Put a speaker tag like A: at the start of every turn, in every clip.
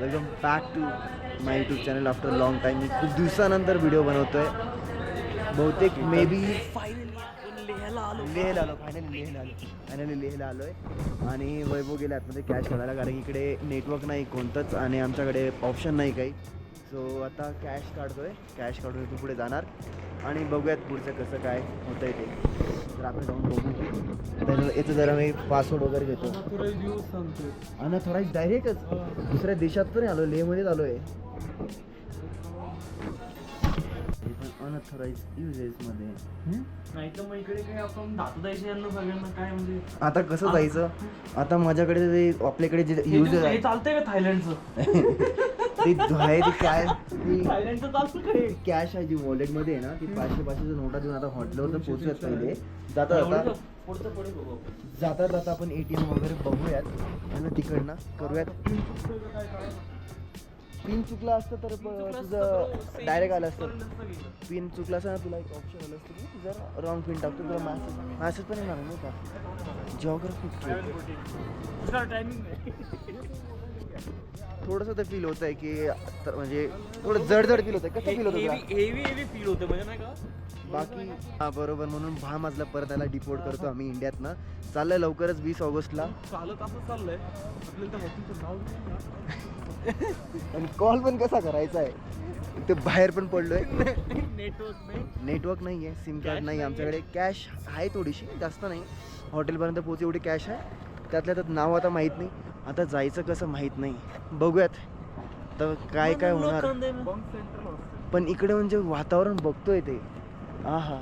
A: Welcome back to my YouTube channel. After long time मी खूप दिवसानंतर व्हिडिओ बनवतो आहे. बहुतेक मे बी लेहला आलो. फायनली लेहला आलो आहे. आणि वैभव गेले आतमध्ये कॅश काढायला, कारण इकडे नेटवर्क नाही कोणतंच आणि आमच्याकडे ऑप्शन नाही काही. सो आता कॅश काढतो आहे. कॅश काढून इथून पुढे जाणार आणि बघूयात पुढचं कसं काय होतं आहे ते. तर आपण जाऊन बघू. तर याचं जरा मी पासवर्ड वगैरे घेतो. अनथॉराइज डायरेक्टच दुसऱ्या देशात पण आलो, लेहमध्येच आलो आहे. अनथॉराइज युजेसमध्ये
B: नाही तर मग इकडे काय आपण दाखवू द्यायचे यांना सगळ्यांना काय म्हणजे.
A: आता कसं जायचं. आता माझ्याकडे जे आपल्याकडे जे यूज
B: हे चालतंय का थायलंडचं?
A: ते आहे ते काय
B: थायलंडचं चालतं काय?
A: कॅश आहे जी वॉलेटमध्ये आहे ना, ती 500 नोटा देऊन आता हॉटेलवर तर पोहोचूयात पहिले. जाता जाता आपण ATM वगैरे बघूयात आणि तिकडनं करूयात. पिन चुकला असतं तर तुझं डायरेक्ट आलं असतं. पिन चुकला असं ना, तुला एक ऑप्शन आलं असतं की जर रॉंग पिन टाकतो तुला मॅसेज पण येणार नाही का. जिओग्राफी थोडंसं तर फील होत आहे की तर म्हणजे थोडं जड फील होत आहे. कसं फील होतं?
B: हेवी फील होतं म्हणजे नाही का.
A: बाकी हा बरोबर. म्हणून भामाजला परत त्याला डिपोर्ट करतो आम्ही इंडियातनं. चाललंय लवकरच 20 ऑगस्टला.
B: चालत असं चाललंय आपल्याला त्या हॉटेलचं नाव
A: आणि कॉल पण कसा करायचा आहे. ते बाहेर पण पडलोय. नेटवर्क नाही आहे, सिम कार्ड नाही आमच्याकडे. कॅश आहे थोडीशी, जास्त नाही. हॉटेलपर्यंत पोहोच एवढी कॅश आहे. त्यातल्या त्यात नाव आता माहीत नाही. आता जायचं कसं माहीत नाही. बघूयात तर काय काय होणार. पण इकडे म्हणजे वातावरण बघतोय ते आहा.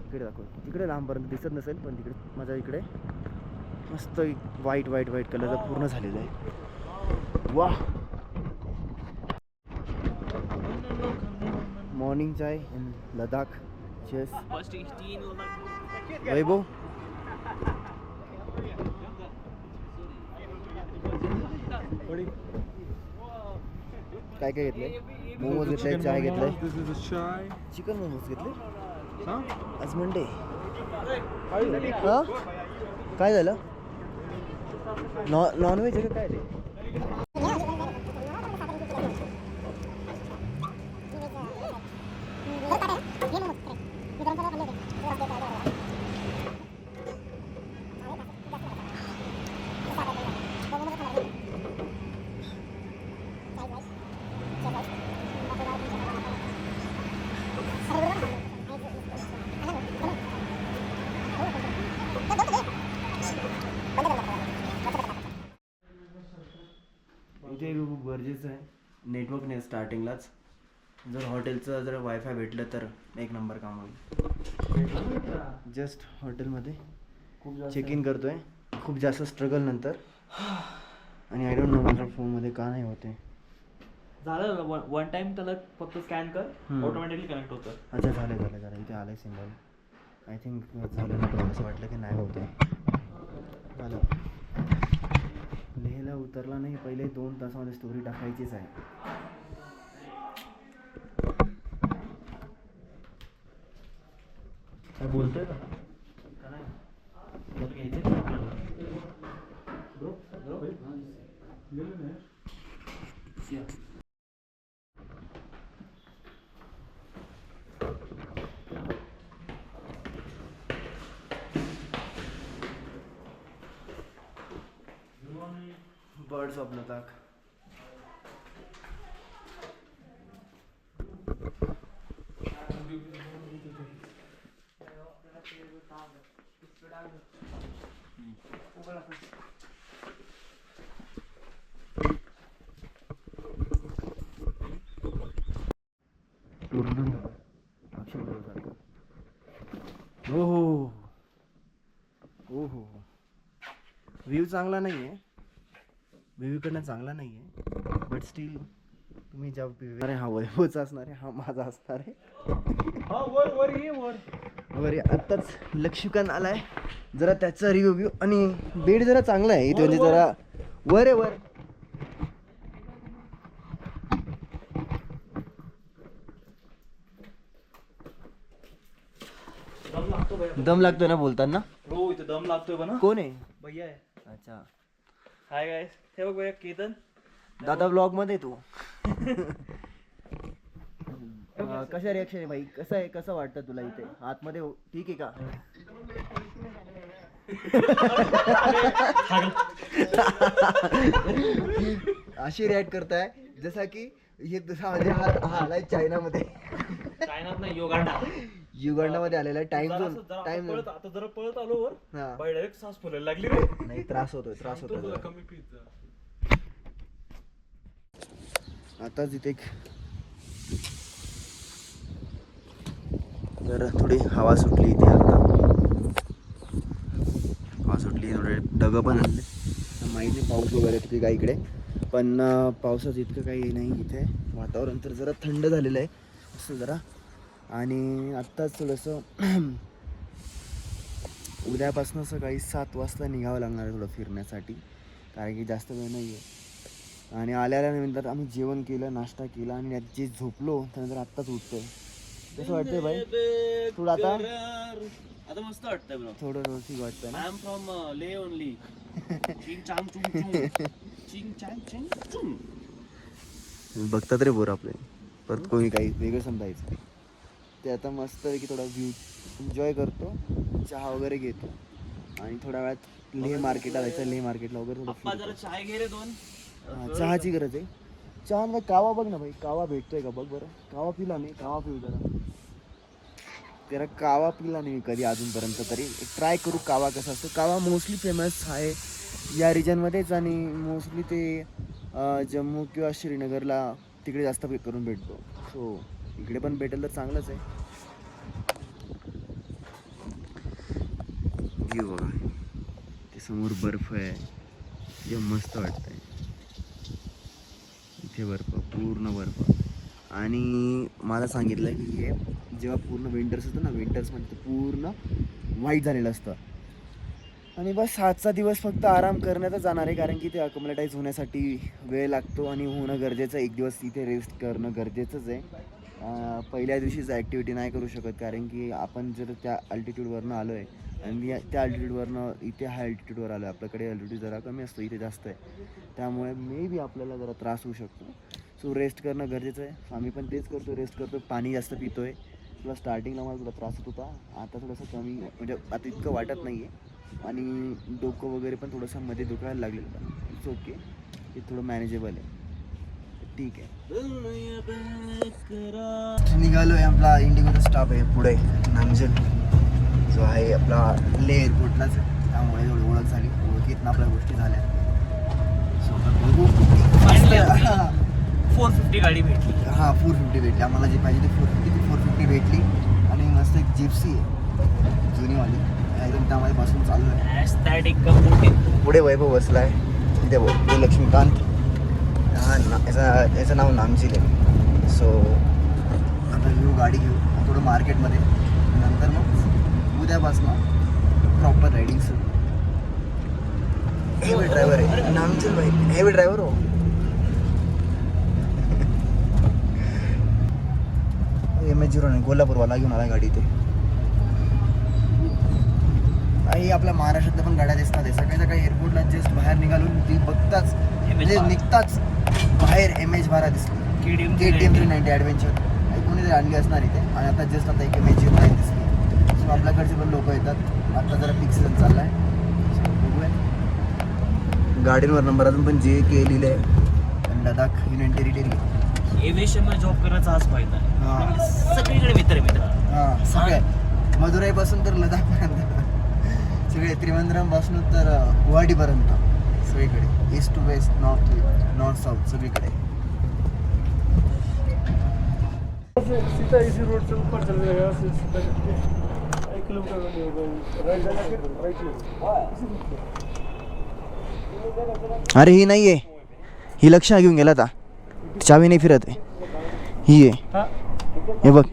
A: इकडे दाखव. तिकडे लांबपर्यंत दिसत नसेल पण तिकडे माझ्या इकडे मस्त व्हाईट कलरचं पूर्ण झालेलं आहे. वा. Morning chai in Ladakh. चेस वैभव. काय काय घेतलंय? मोमोज घेतलंय, चाय घेतलंय, चिकन मोमोज घेतले. आज मंडे. काय झालं? नॉनव्हेज आहे का काय ते? इथे खूप गरजेचं आहे. नेटवर्क नाही स्टार्टिंगलाच. जर हॉटेलचं जर वायफाय भेटलं तर एक नंबर काम होईल. जस्ट हॉटेलमध्ये चेक इन करतोय. खूप जास्त स्ट्रगल नंतर. आणि आय डोंट नो माझ्या फोनमध्ये का नाही होते.
B: झालं वन टाइम त्याला फक्त स्कॅन कर, ऑटोमॅटिकली कनेक्ट होतं.
A: अच्छा झालं. इथे आलं सिम्बॉल. आय थिंक झालं ना. असं वाटलं की नाही होत आहे. झालं. लेहला उतरला नाही. पहिले 2 तासामध्ये स्टोरी टाकायचीच आहे.
B: काय बोलतोय का?
A: Birds of Ladakh. हो. व्ह्यू चांगला नाही आहे. व्ह्यू इकडनं चांगला नाही आहे. बट स्टील तुम्ही ज्या अरे हा वैभवचा असणार आहे, हा माझा असणार आहे. वर आत्ताच लक्ष्मीकांत आलाय. जरा त्याचा रिव्ह्यू. आणि बेड जरा चांगला आहे इथे. म्हणजे जरा वर आहे वर. दम लागतोय ना बोलताना.
B: हो इथे दम लागतोय. पण
A: कोण आहे?
B: भैया आहे.
A: अच्छा.
B: हाय गाईस, हे बघ बघा केतन.
A: दादा ब्लॉग मध्ये तू कशा रिॲक्शन आहे भाई? कसं आहे, कसं वाटतं तुला इथे आतमध्ये? ठीक आहे का? अशी रिॲक्ट करताय जसा की हे दुसरा म्हणजे हा आलाय चायनामध्ये.
B: चायनात नाही,
A: युगांडामध्ये आलेला आहे. Time zone time zone.
B: आता जरा पळत आलो वर,
A: हा.
B: बाई डायरेक्ट सास फुलायला लागली रे.
A: नाही त्रास होतोय जरा.
B: कमी पिझ्झा.
A: आताच इथे जरा थोडी हवा सुटली इथे. आता हवा सुटली, थोडे ढगं पण आले. माहिती नाही पाऊस वगैरे किती काय इकडे, पण पावसाचं इतकं काही नाही इथे. वातावरण तर जरा थंड झालेलं आहे असं जरा. आणि आत्ताच थोडंसं उद्यापासून सकाळी 7 वाजता निघावं लागणार आहे थोडं फिरण्यासाठी, कारण की जास्त वेळ नाही आहे. आणि आल्यानंतर आम्ही जेवण केलं, नाश्ता केला आणि जे झोपलो त्यानंतर आत्ताच उठतोय. कसं वाटतंय भाई थोडं
B: आता मस्त वाटतंय ब्रो.
A: थोडं ठीक वाटतंय ना?
B: आय एम फ्रॉम ले ओनली. चिंग चांग चुंग चुंग. चिंग चांग चिंग चुंग.
A: बघतात रे बोर आपले, परत कोणी काही वेगळं समजायचं. ते आता मस्त की थोडा व्ह्यू एन्जॉय करतो, चहा वगैरे घेतो आणि थोड्या वेळात लेह मार्केटला जायचं. लेह मार्केटला वगैरे थोडं
B: जरा चाय घे रे 2.
A: चहाची गरज आहे. चहा ना कावा बघ ना भाई, कावा भेटतोय का बघ बरं. कावा पिला नाही, कावा पिऊ जरा कावा पिला नाही कधी अजूनपर्यंत. तरी ट्राय करू कावा कसा असतो. कावा मोस्टली फेमस आहे या रिजनमध्येच आणि मोस्टली ते जम्मू किंवा श्रीनगरला तिकडे जास्त करून भेटतो. सो इकडे पण भेटेल तर चांगलंच आहे. व्ह्यू बघा, ते समोर बर्फ आहे, जे मस्त वाटतंय. इथे बर्फ, पूर्ण बर्फ. आणि मला सांगितलं की हे जेव्हा पूर्ण विंटर्स असतं ना, विंटर्समध्ये ते पूर्ण व्हाईट झालेलं असतं. आणि बस आजचा दिवस फक्त आराम करण्यातच जाणार आहे, कारण की ते अकोमोडेटाईज होण्यासाठी वेळ लागतो आणि होणं गरजेचं आहे. एक दिवस इथे रेस्ट करणं गरजेचंच आहे. पहिल्या दिवशीच ॲक्टिव्हिटी नाही करू शकत, कारण की आपण जर त्या अल्टिट्यूडवरनं आलो आहे आणि त्या अल्टिट्यूडवरनं इथे हाय अल्टिट्यूडवर आलो आहे. आपल्याकडे अल्टिट्यूड जरा कमी असतो, इथे जास्त आहे. त्यामुळे मे बी आपल्याला जरा त्रास होऊ शकतो. सो रेस्ट करणं गरजेचं आहे. आम्ही पण तेच करतो, रेस्ट करतो, पाणी जास्त पितो आहे. तुला स्टार्टिंगला मला थोडा त्रास होत होता, आता थोडंसं कमी, म्हणजे आता इतकं वाटत नाही आहे. आणि डोकं वगैरे पण थोडंसं मध्ये दुखायला लागलेलं होतं. इट्स ओके, ते थोडं मॅनेजेबल आहे, ठीक आहे. निघालो आहे. आपला इंडिगोचा स्टाफ आहे पुढे, नामजल जो आहे आपला ले एअरपोर्टलाच आहे. त्यामुळे एवढी ओळख झाली, ओळखीतनं आपल्या गोष्टी झाल्या. सो बघू.
B: 450 गाडी भेटली.
A: हां 450 भेटली आम्हाला, जे पाहिजे ते 450 भेटली. आणि मस्त एक जिप्सी आहे जुनीवाली, एकदम त्यामध्ये बसून चालू आहे. पुढे वैभव बसला आहे, इथे तो लक्ष्मीकांत. हा याचं नाव नामजील आहे. सो आता घेऊ गाडी, घेऊ थोडं मार्केटमध्ये, नंतर मग उद्यापासून प्रॉपर रायडिंग सुरू. हेवी ड्रायव्हर आहे नामजील भाई, हेवी ड्रायव्हर हो. MH-0 नाही, कोल्हापूरवाला घेऊन आला गाडी. ते काही आपल्या महाराष्ट्रातल्या पण गाड्या दिसतात. सकाळी सकाळी एअरपोर्टला जस्ट बाहेर निघालून ती बघताच म्हणजे निघताच बाहेर MH-12 दिसली. KTM 390 ॲडव्हेंचर कोणीतरी आणली असणार इथे. आणि आता जस्ट आता एक MH-0 दिसली. सो आपल्याकडचे पण लोक येतात. आता जरा पिक सीझन चालला आहे. बघूया. गाडीवर नंबर अजून पण JK लिहिलं आहे, लडाख युनियन टेरिटरी.
B: एव्हिएशनमध्ये जॉब करायचा हाच फायदा आहे.
A: हां
B: सगळीकडे मित्र.
A: हां सगळे, मदुराईपासून तर लडाखपर्यंत सगळे, त्रिवेंद्रमपासून तर गुवाहाटीपर्यंत सगळीकडे, east to west, north south सगळीकडे.
C: सीधा इसी रोड से ऊपर चल जाएगा, सीधा 1 किलोमीटर राइट
A: अरे ही नाही आहे, ही लक्ष घेऊन गेला आता, चावी नाही फिरत आहे. ही आहे, हे बघ,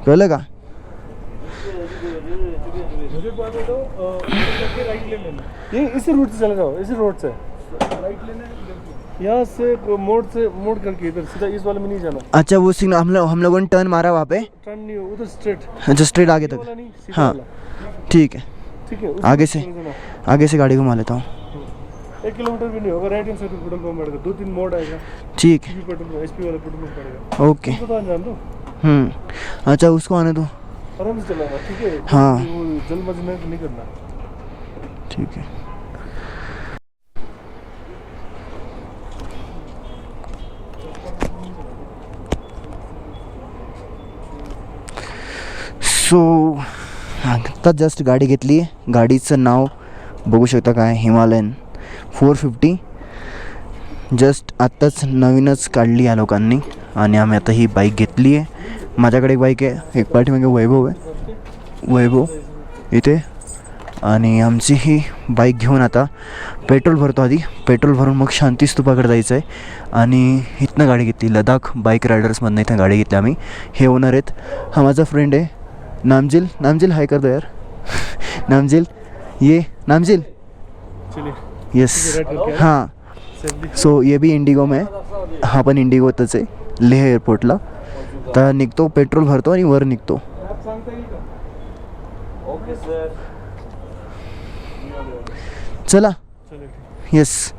A: कळलं का?
C: ये इसी रूट से चले जाओ, इसी रोड से राइट लेना है, यहाँ से मोड़ करके इधर सीधा इस वाले में नहीं जाना.
A: अच्छा वो सिग्नल हम लोगों ने टर्न मारा वहाँ पे,
C: टर्न नहीं उधर स्ट्रेट,
A: अच्छा स्ट्रेट आगे तक. हाँ ठीक है,
C: ठीक है.
A: आगे से गाड़ी घुमा लेता हूँ.
C: 1 किलोमीटर भी नहीं होगा, राइट हैंड साइड पे पेट्रोल पंप पड़ेगा, 2-3 मोड़ आएगा,
A: ठीक
C: ये पेट्रोल पंप एचपी वाला पेट्रोल पंप पड़ेगा।
A: ओके
C: तुमको तो जान दो,
A: अच्छा उसको आने दो।
C: आराम से चलाना, ठीक है?
A: हाँ।
C: वो जल्दबाजी नहीं करना।
A: ठीक है। सो आता जस्ट गाडी घेतली आहे. गाडीचं नाव बघू शकता काय, हिमालयन 450. जस्ट आत्ताच नवीनच काढली या लोकांनी आणि आम्ही आता ही बाईक घेतली आहे. माझ्याकडे एक बाईक आहे, एक पाठीमागे वैभव आहे, वैभव इथे. आणि आमची ही बाईक घेऊन आता पेट्रोल भरतो. आधी पेट्रोल भरून मग शांती स्तूपाकडे जायचं आहे. आणि इथनं गाडी घेतली, लडाख बाईक रायडर्समधनं इथं गाडी घेतली आम्ही. हे ओनर आहेत, हा माझा फ्रेंड आहे नामजिल. नामजिल हाय कर दो यार. नामजिल, ये नामजिल,
C: चलिए
A: यस हाँ. सो ये भी इंडिगो में आहे, हा पण इंडिगोतच आहे, लेह एअरपोर्टला. तर निघतो, पेट्रोल भरतो आणि वर निघतो.
B: Okay sir.
A: चला. येस.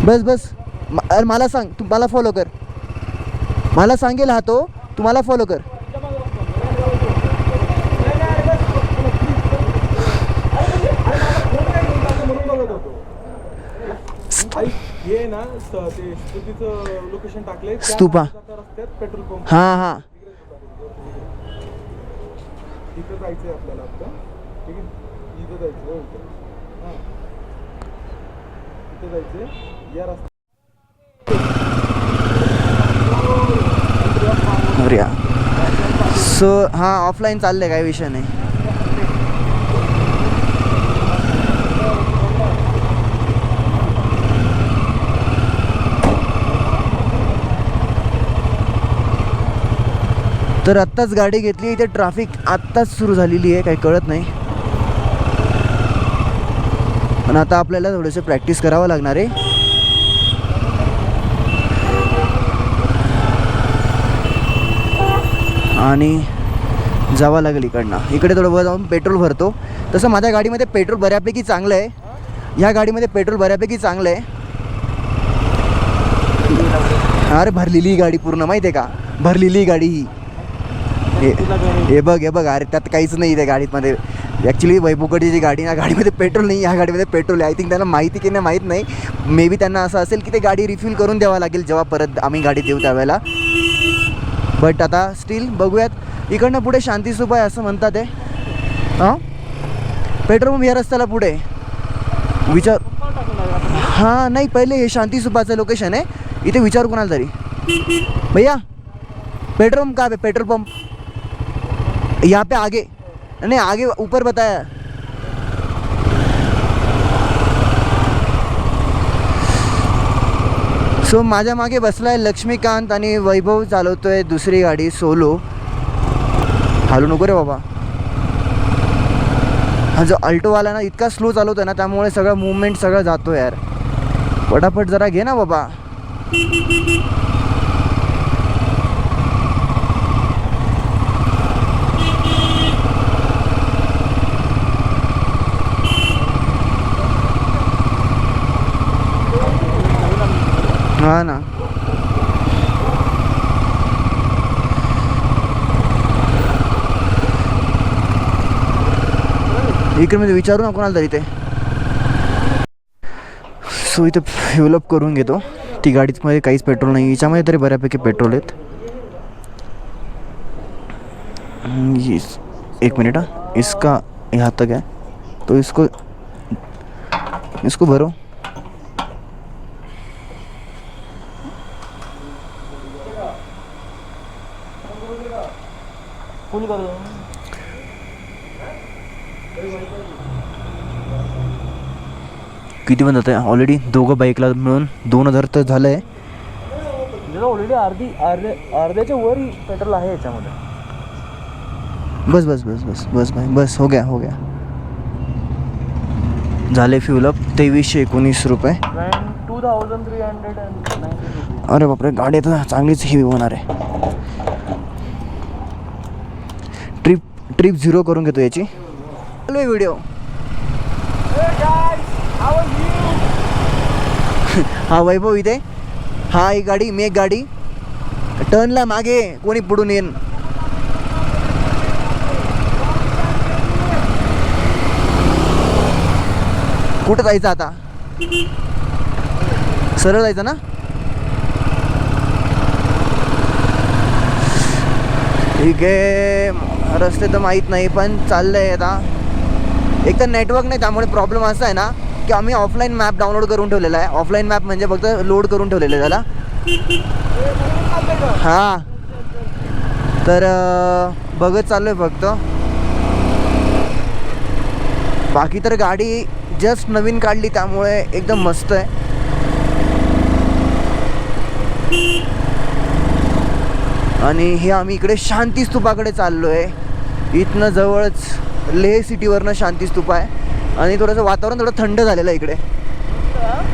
A: बस बस. अरे मला सांग, तू मला फॉलो कर. मला सांगेल हा तो, तू मला फॉलो कर.
C: ये ना ते स्तूपीचं लोकेशन टाकले,
A: स्तूपा.
C: रस्त्यात पेट्रोल पंप
A: हां हां.
C: इथं जायचंय आपल्याला आता, ठीक आहे? इथं जायचं, हां इथं जायचंय या रस्त्यात.
A: अरे सो हां, ऑफलाईन चाललंय, काही विषय नाही. तर आत्ताच गाडी घेतली, इथे ट्रॅफिक आत्ताच सुरू झालेली आहे, काही कळत नाही. पण आता आपल्याला थोडंसं प्रॅक्टिस करावं लागणार आहे. आणि जावं लागेल इकडनं. इकडे थोडं वर जाऊन पेट्रोल भरतो. तसं माझ्या गाडीमध्ये पेट्रोल बऱ्यापैकी चांगलं आहे. ह्या गाडीमध्ये पेट्रोल बऱ्यापैकी चांगलं आहे. अरे भरलेली गाडी पूर्ण, माहिती आहे का, भरलेली गाडी ही. हे बघ, हे बघ, अरे त्यात काहीच नाही त्या गाडीमध्ये. ॲक्च्युली वैभवकडची जी गाडी ना, गाडीमध्ये पेट्रोल नाही, ह्या गाडीमध्ये पेट्रोल आहे. आय थिंक त्यांना माहिती की नाही माहीत नाही. मे बी त्यांना असं असेल की ते गाडी रिफिल करून द्यावं लागेल जेव्हा परत आम्ही गाडी देऊ त्यावेळेला. बट आता स्टील बघूयात. इकडनं पुढे शांती स्तूप आहे असं म्हणतात आहे. हां, पेट्रोल पंप या रस्त्याला पुढे विचार. हां नाही, पहिले हे शांती स्तूपाचं लोकेशन आहे. इथे विचार कोणाला तरी, भैया पेट्रोल पंप कहाँ पे, पेट्रोल पंप यहाँ पे आगे, नहीं आगे ऊपर बताया. सो माझ्या मागे बसलाय लक्ष्मीकांत आणि वैभव चालवतोय दुसरी गाडी सोलो. हालू नको रे बाबा. हा जो अल्टोवाला ना इतका स्लो चालवतोय ना, त्यामुळे सगळं मूवमेंट सगळं जातो यार. पटापट जरा घे ना बाबा. हा ना. इकडे मध्ये विचारू ना कोणाला तरी ते. सो इथे फ्युलअप करून घेतो. ती गाडीमध्ये काहीच पेट्रोल नाही, हिच्यामध्ये तरी बऱ्यापैकी पेट्रोल आहेत. एक मिनट, हाँ इसका यहाँ तक है तो इसको भरो.
B: फुल कर दो.
A: किती पण जात आहे ऑलरेडी, दोघं बाईकला मिळून 2000 तर झालं आहे.
B: ऑलरेडी अर्ध्याच्या वर पेट्रोल आहे याच्यामध्ये.
A: बस बस बस बस बस भाई, बस हो गया, हो गया. झाले फ्युलअप 2319 रुपये.
B: 2390.
A: अरे बापरे, गाडी तर चांगलीच हेवी होणार आहे. ट्रिप 0 करून घेतो याची. चालू आहे व्हिडिओ. हा वैभव इथे, हा एक गाडी, मी एक गाडी. टर्नला मागे कोणी पुढून येईन. कुठं जायचं आता? सरळ जायचं ना? ठीक आहे, रस्ते तर माहीत नाही पण चाललंय आता. एक तर नेटवर्क नाही, त्यामुळे प्रॉब्लेम असा आहे ना की आम्ही ऑफलाईन मॅप डाउनलोड करून ठेवलेला आहे. ऑफलाईन मॅप म्हणजे फक्त लोड करून ठेवलेलं आहे त्याला. हां, तर बघत चाललो आहे फक्त. बाकी तर गाडी जस्ट नवीन काढली त्यामुळे एकदम मस्त आहे. आणि हे आम्ही इकडे शांती स्तूपाकडे चाललो आहे. इथनं जवळच लेह सिटीवरनं शांती स्तूप आहे. आणि थोडंसं वातावरण थोडं थंड झालेलं आहे इकडे.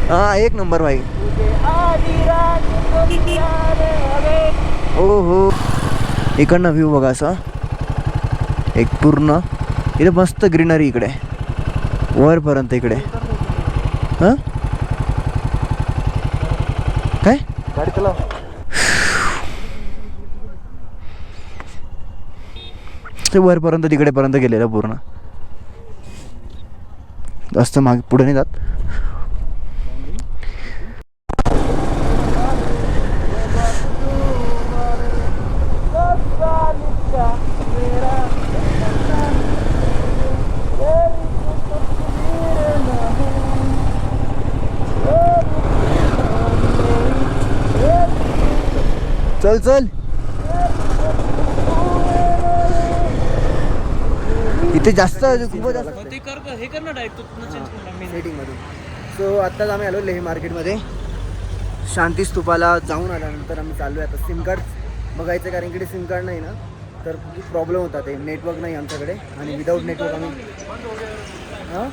A: हां, एक नंबर भाई. हो हो, इकडनं व्ह्यू बघा असा एक पूर्ण. इथे मस्त ग्रीनरी इकडे वरपर्यंत इकडे. हां काय
C: गाडी चला.
A: ते वरपर्यंत तिकडेपर्यंत गेलेलं पूर्ण. जास्त मागे पुढे नाही जात. चल चल, इथे जास्त खूपच जास्त
B: ते कर, हे कर ना डायरेक्ट
A: सेटिंगमध्ये. सो आत्ताच आम्ही आलो लेह मार्केटमध्ये. शांती स्तूपाला जाऊन आल्यानंतर आम्ही चाललो आहे आता सिम कार्ड बघायचं, कारण इकडे सिम कार्ड नाही ना तर खूप प्रॉब्लेम होता. ते नेटवर्क नाही आमच्याकडे आणि विदाऊट नेटवर्क आम्ही हां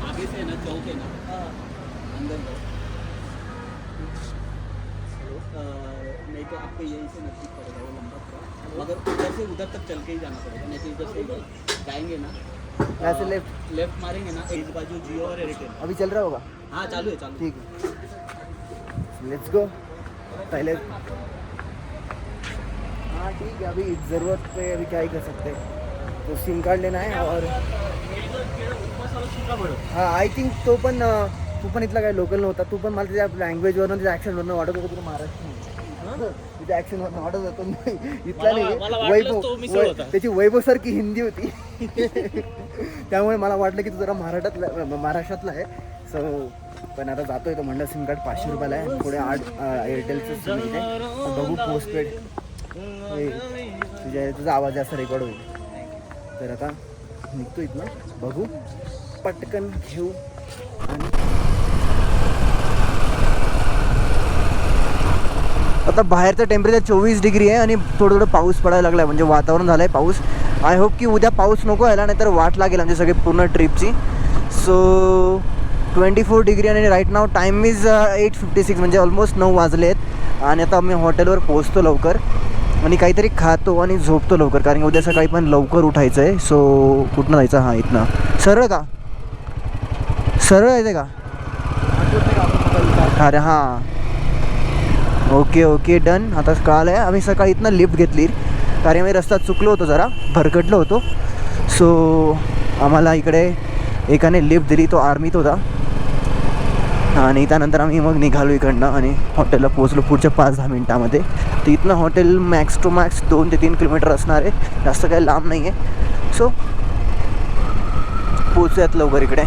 B: आगे से ना चौक है ना अंदर नहीं तो आपको यहीं से नजदीक पड़ेगा वो लंबा थोड़ा, मगर उधर से उधर तक चल के ही जाना पड़ेगा. नहीं तो इधर से जाएंगे ना,
A: यहाँ से
B: लेफ्ट मारेंगे ना, इस बाजू जियो और एयरटेल.
A: अभी चल रहा होगा.
B: हाँ चालू है चालू.
A: ठीक है, लेट्स गो. पहले हाँ ठीक है, अभी ज़रूरत पे अभी क्या ही कर सकते हैं. तो सिम कार्ड लेना है और हाँ आई थिंक तो पण इथला काय लोकल नव्हता. तू पण मला त्याच्या लँग्वेजवरनं त्याच्या ॲक्शनवरनं वाटत होतं तुला महाराष्ट्र. तिच्या ॲक्शनवरनं वाटत होतं नाही इथला नाही. वैभव त्याची वैभवसारखी हिंदी होती त्यामुळे मला वाटलं की तू जरा महाराष्ट्रातला आहे. सो पण आता जातोय तो म्हणलं सिम कार्ड 500 रुपयाला आहे. पुढे 8 एअरटेलचं सिम इथे बघू. पोस्टपेड तुझा आवाज जास्त रेकॉर्ड होईल. तर आता निघतो इथनं, बघू पटकन घेऊ. आणि आता बाहेरचं टेम्परेचर 24 डिग्री आहे आणि थोडं थोडं पाऊस पडायला लागला आहे, म्हणजे वातावरण झालं आहे पाऊस. आय होप की उद्या पाऊस नको यायला, नाहीतर वाट लागेल आमची सगळी पूर्ण ट्रिपची. सो 24 डिग्री आणि राईट नाव टाईम इज 8:56 म्हणजे ऑलमोस्ट 9 वाजले आहेत. आणि आता आम्ही हॉटेलवर पोहोचतो लवकर आणि काहीतरी खातो आणि झोपतो लवकर, कारण की उद्या सकाळी पण लवकर उठायचं आहे. सो कुठनं जायचं? हां इथनं सरळ का? सरळ जायचं का? अरे हां ओके ओके डन. आता कळालं आहे. आम्ही सकाळी इथनं लिफ्ट घेतली कारण आम्ही रस्ता चुकलो होतो, जरा भरकटलो होतो. सो आम्हाला इकडे एकाने लिफ्ट दिली, तो आर्मीत होता. आणि त्यानंतर आम्ही मग निघालो इकडनं आणि हॉटेलला पोचलो पुढच्या 5-10 मिनटामध्ये. तर इथनं हॉटेल मॅक्स टू मॅक्स 2 ते 3 किलोमीटर असणार आहे, जास्त काही लांब नाही आहे. सो पोचूयात लवकर इकडे.